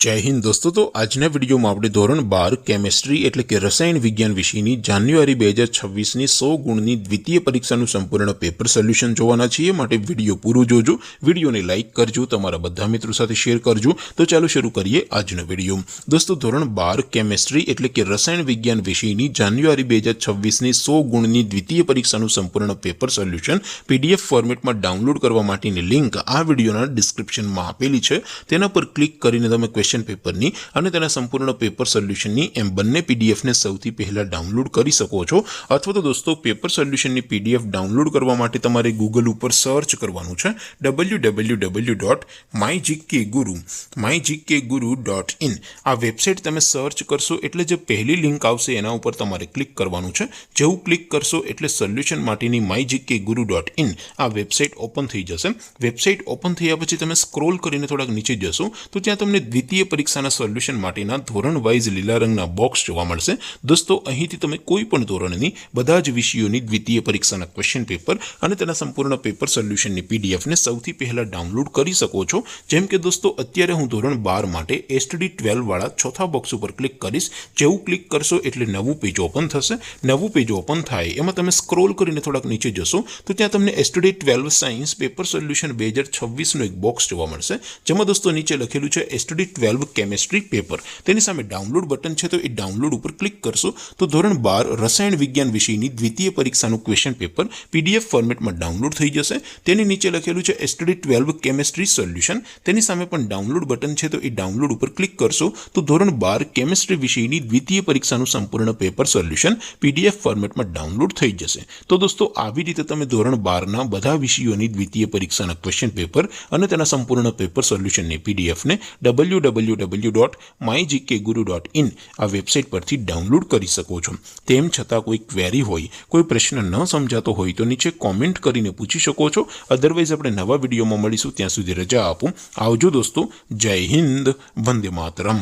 जय हिंद दोस्तों। तो આજના વિડીયોમાં આપણે ધોરણ 12 કેમિસ્ટ્રી એટલે કે રસાયણ વિજ્ઞાન વિષયની જાન્યુઆરી 2026ની 100 ગુણની દ્વિતીય પરીક્ષાનું સંપૂર્ણ પેપર સોલ્યુશન જોવાના છીએ। માટે વિડીયો પૂરો જોજો, વિડીયોને લાઈક કરજો, તમારા બધા મિત્રો સાથે શેર કરજો। તો ચાલો શરૂ કરીએ આજનો વિડીયો। દોસ્તો ધોરણ 12 કેમિસ્ટ્રી એટલે કે રસાયણ વિજ્ઞાન વિષયની જાન્યુઆરી 2026ની 100 ગુણની દ્વિતીય પરીક્ષાનું સંપૂર્ણ પેપર સોલ્યુશન પીડીએફ ફોર્મેટમાં ડાઉનલોડ કરવા માટેની લિંક આ વિડીયોના ડિસ્ક્રિપ્શનમાં આપેલી છે। તેના પર ક્લિક કરીને તમે ક્વેશ્ચન પેપરની અને તેના સંપૂર્ણ પેપર સોલ્યુશનની એમ બંને પીડીએફને સૌથી પહેલા ડાઉનલોડ કરી શકો છો। અથવા તો દોસ્તો પેપર સોલ્યુશનની પીડીએફ ડાઉનલોડ કરવા માટે તમારે ગૂગલ ઉપર સર્ચ કરવાનું છે www.mygkguru.in। આ વેબસાઇટ તમે સર્ચ કરશો એટલે જે પહેલી લિંક આવશે એના ઉપર તમારે ક્લિક કરવાનું છે। જેવું ક્લિક કરશો એટલે સોલ્યુશન માટેની mygkguru.in આ વેબસાઇટ ઓપન થઈ જશે। વેબસાઇટ ઓપન થયા પછી તમે સ્ક્રોલ કરીને થોડાક નીચે જશો તો ત્યાં તમને દ્વિતીય પરીક્ષાના સોલ્યુશન માટેના ધોરણ વાઇઝ લીલા રંગના બોક્સ જોવા મળશે। દોસ્તો અહીંથી તમે કોઈ પણ ધોરણની બધા જ વિષયોની દ્વિતીય પરીક્ષાના ક્વેશ્ચન પેપર અને તેના સંપૂર્ણ પેપર સોલ્યુશનની પીડીએફને સૌથી પહેલા ડાઉનલોડ કરી શકો છો। જેમ કે દોસ્તો અત્યારે હું ધોરણ 12 માટે STD 12 વાળા ચોથા બોક્સ ઉપર ક્લિક કરીશ। જેવું ક્લિક કરશો એટલે નવું પેજ ઓપન થશે। નવું પેજ ઓપન થાય એમાં તમે સ્ક્રોલ કરીને થોડાક નીચે જશો તો ત્યાં તમને STD 12 સાયન્સ પેપર સોલ્યુશન 2026નું એક બોક્સ જોવા મળશે। જેમાં દોસ્તો નીચે લખેલું છે STD 12 કેમિસ્ટ્રી પેપર। તેની સામે ડાઉનલોડ બટન છે તો એ ડાઉનલોડ ઉપર ક્લિક કરશો તો ધોરણ 12 રસાયણ વિજ્ઞાન વિષયની દ્વિતીય પરીક્ષાનું ક્વેશ્ચન પેપર પીડીએફ ફોર્મેટમાં ડાઉનલોડ થઈ જશે। તેની નીચે લખેલું છે STD 12 કેમિસ્ટ્રી સોલ્યુશન। તેની સામે પણ ડાઉનલોડ બટન છે તો એ ડાઉનલોડ ઉપર ક્લિક કરશો તો ધોરણ 12 કેમિસ્ટ્રી વિષયની દ્વિતીય પરીક્ષાનું સંપૂર્ણ પેપર સોલ્યુશન પીડીએફ ફોર્મેટમાં ડાઉનલોડ થઈ જશે। તો દોસ્તો આવી રીતે તમે ધોરણ 12ના બધા વિષયોની દ્વિતીય પરીક્ષાના ક્વેશ્ચન પેપર અને તેના સંપૂર્ણ પેપર સોલ્યુશનની પીડીએફને www.mygkguru.in આ વેબસાઇટ પરથી ડાઉનલોડ કરી શકો છો। તેમ છતાં કોઈ ક્વેરી હોય, કોઈ પ્રશ્ન ન સમજાતો હોય તો નીચે કોમેન્ટ કરીને પૂછી શકો છો। અધરવાઇઝ આપણે નવા વિડીયોમાં મળીશું, ત્યાં સુધી રજા આપો। આવજો દોસ્તો। જય હિન્દ, વંદે માતરમ।